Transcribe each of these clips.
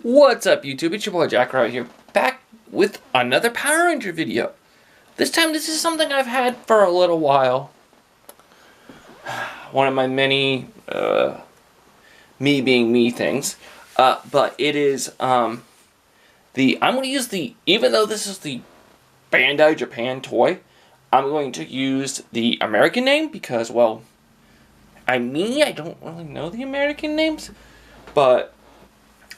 What's up, YouTube? It's your boy Jack right here, back with another Power Ranger video. This time, this is something I've had for a little while. One of my many, me being me things. But it is, I'm going to use even though this is the Bandai Japan toy, I'm going to use the American name because, well, I don't really know the American names, but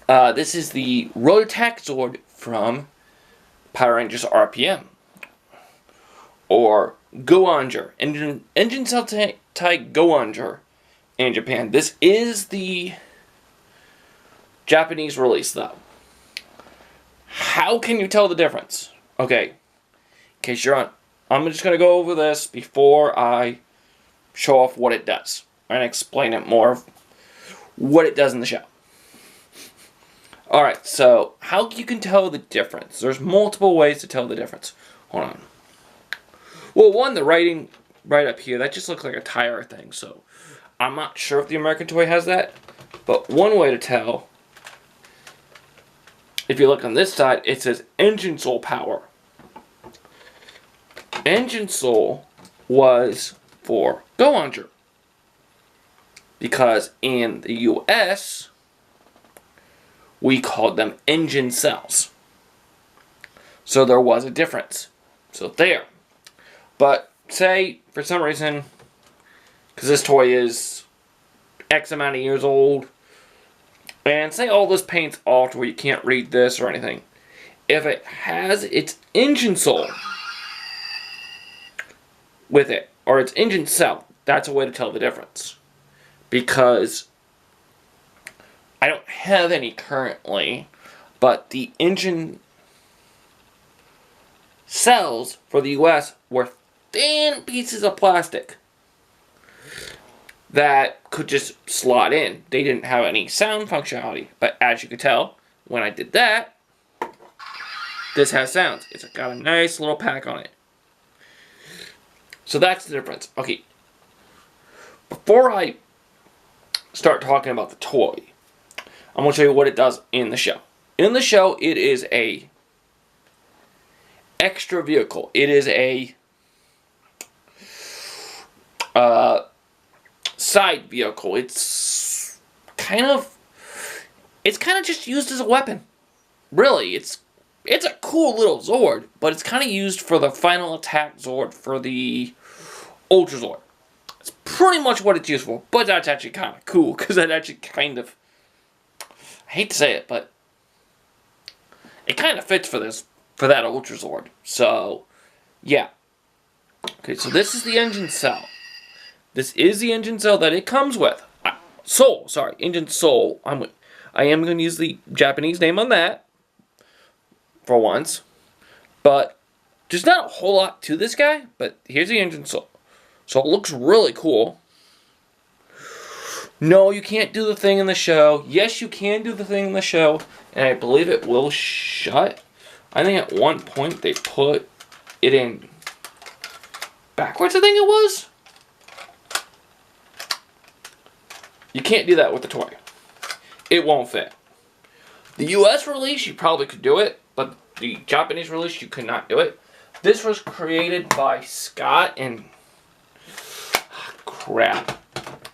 this is the Road Attack Zord from Power Rangers RPM. Or Go-Onger. Engine Cell Type Go-Onger in Japan. This is the Japanese release, though. How can you tell the difference? Okay, in case you're on, I'm just going to go over this before I show off what it does. And explain it more of what it does in the show. Alright, so how you can tell the difference? There's multiple ways to tell the difference. Hold on. Well, one, the writing right up here, that just looks like a tire thing, so I'm not sure if the American toy has that. But one way to tell, if you look on this side, it says Engine Soul Power. Engine Soul was for Go-Onger. Because in the US, we called them engine cells. So there was a difference. So there. But say, for some reason, because this toy is X amount of years old, and say all this paint's off to where you can't read this or anything. If it has its engine soul with it, or its engine cell, that's a way to tell the difference. Because I don't have any currently, but the engine cells for the US were thin pieces of plastic that could just slot in. They didn't have any sound functionality, but as you can tell, when I did that, this has sounds. It's got a nice little pack on it. So that's the difference. Okay, before I start talking about the toy, I'm going to show you what it does in the show. In the show, it is a extra vehicle. It is a side vehicle. It's kind of just used as a weapon. Really, it's a cool little Zord, but it's kind of used for the final attack Zord for the Ultra Zord. It's pretty much what it's used for, but that's actually kind of cool, because that actually kind of, I hate to say it, but it kind of fits for that Ultra Zord. So, yeah. Okay, so this is the engine cell. This is the engine cell that it comes with. Engine soul. I am going to use the Japanese name on that, for once. But, there's not a whole lot to this guy, but here's the engine soul. So it looks really cool. No, you can't do the thing in the show. Yes, you can do the thing in the show, and I believe it will shut. I think at one point they put it in backwards, I think it was. You can't do that with the toy. It won't fit. The US release, you probably could do it, but the Japanese release, you could not do it. This was created by Scott and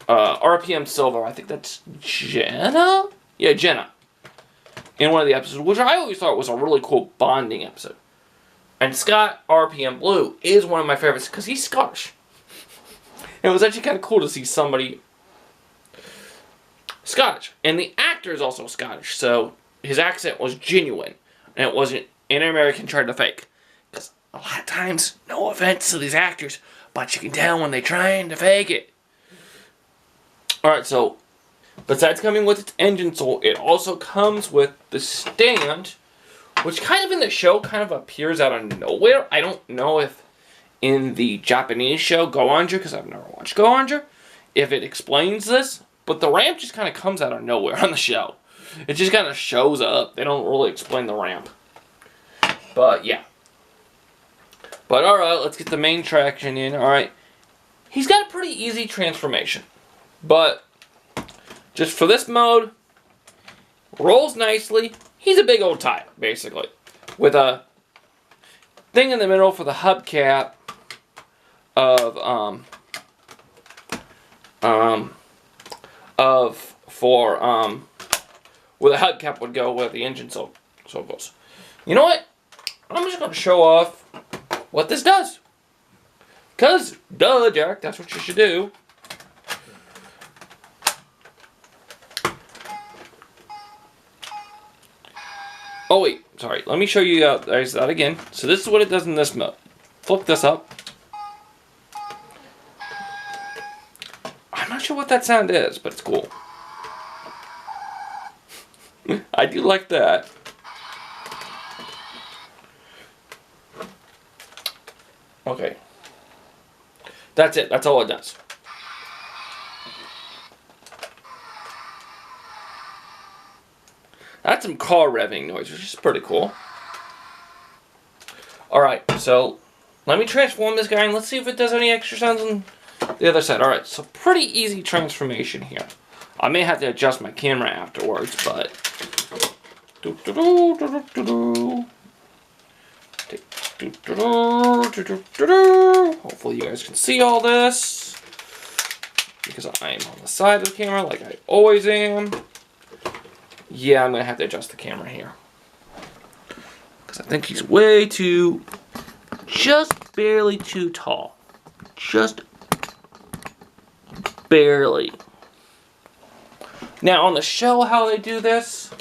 RPM Silver. I think that's Jenna? Yeah, Jenna. In one of the episodes, which I always thought was a really cool bonding episode. And Scott, RPM Blue, is one of my favorites because he's Scottish. And it was actually kind of cool to see somebody Scottish. And the actor is also Scottish, so his accent was genuine. And it wasn't an American trying to fake. Because a lot of times, no offense to these actors, but you can tell when they're trying to fake it. Alright, so, besides coming with its engine soul, it also comes with the stand, which kind of in the show kind of appears out of nowhere. I don't know if in the Japanese show, Go-Onger, because I've never watched Go-Onger, if it explains this, but the ramp just kind of comes out of nowhere on the show. It just kind of shows up. They don't really explain the ramp. But, yeah. But alright, let's get the main traction in. Alright, he's got a pretty easy transformation. But, just for this mode, rolls nicely. He's a big old tire, basically, with a thing in the middle for the hubcap of where the hubcap would go, where the engine so goes. You know what? I'm just gonna show off what this does. Cause duh, Jack, that's what you should do. Oh wait, sorry. Let me show you there's that again. So this is what it does in this mode. Flip this up. I'm not sure what that sound is, but it's cool. I do like that. Okay. That's it. That's all it does. That's some car revving noise, which is pretty cool. Alright, so let me transform this guy and let's see if it does any extra sounds on the other side. Alright, so pretty easy transformation here. I may have to adjust my camera afterwards, but... Hopefully you guys can see all this. Because I'm on the side of the camera like I always am. Yeah, I'm going to have to adjust the camera here. Because I think he's way too... just barely too tall. Just barely. Now, on the show, how they do this,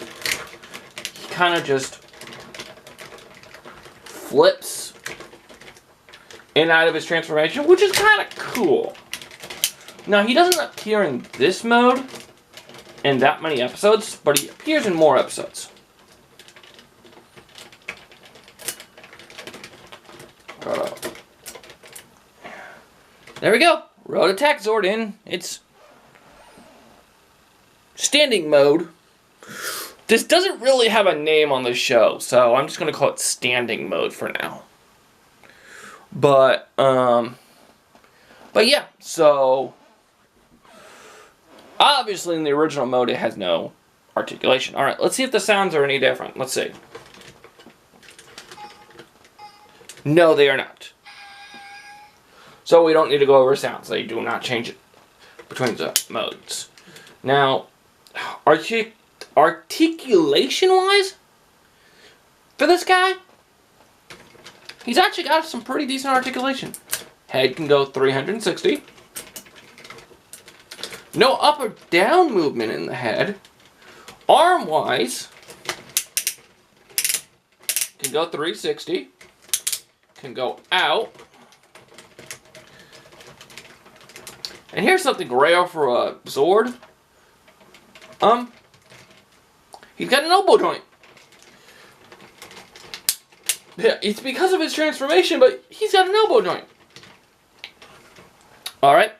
he kind of just flips in and out of his transformation, which is kind of cool. Now, he doesn't appear in this mode in that many episodes, but he appears in more episodes. There we go. Road Attack Zord in. It's standing mode. This doesn't really have a name on the show, so I'm just going to call it standing mode for now. But yeah, so obviously in the original mode it has no articulation. Alright, let's see if the sounds are any different. Let's see. No, they are not. So we don't need to go over sounds. They do not change it between the modes. Now, articulation-wise, for this guy, he's actually got some pretty decent articulation. Head can go 360. No up or down movement in the head. Arm-wise, can go 360. Can go out. And here's something rare for a Zord. He's got an elbow joint. Yeah, it's because of his transformation, but he's got an elbow joint. Alright.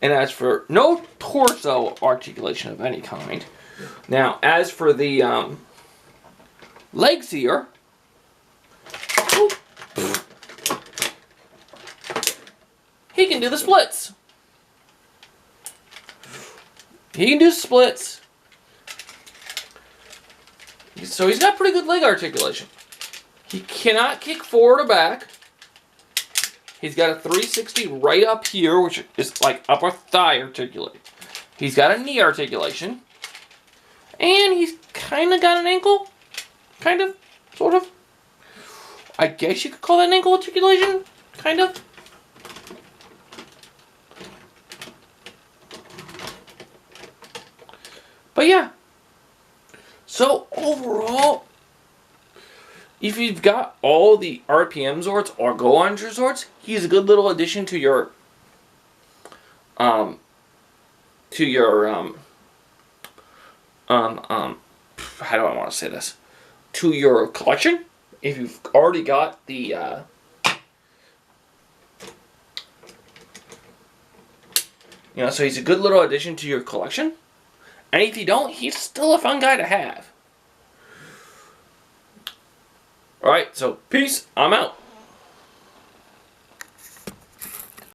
And as for no torso articulation of any kind. Now, as for the legs here. He can do the splits. He can do splits. So he's got pretty good leg articulation. He cannot kick forward or back. He's got a 360 right up here, which is like upper thigh articulate. He's got a knee articulation. And he's kind of got an ankle. Kind of. Sort of. I guess you could call that an ankle articulation. Kind of. But yeah. So overall, if you've got all the RPM Zords or Go Onger Zords, he's a good little addition to your how do I want to say this? To your collection. If you've already got the so he's a good little addition to your collection. And if you don't, he's still a fun guy to have. Alright, so peace. I'm out.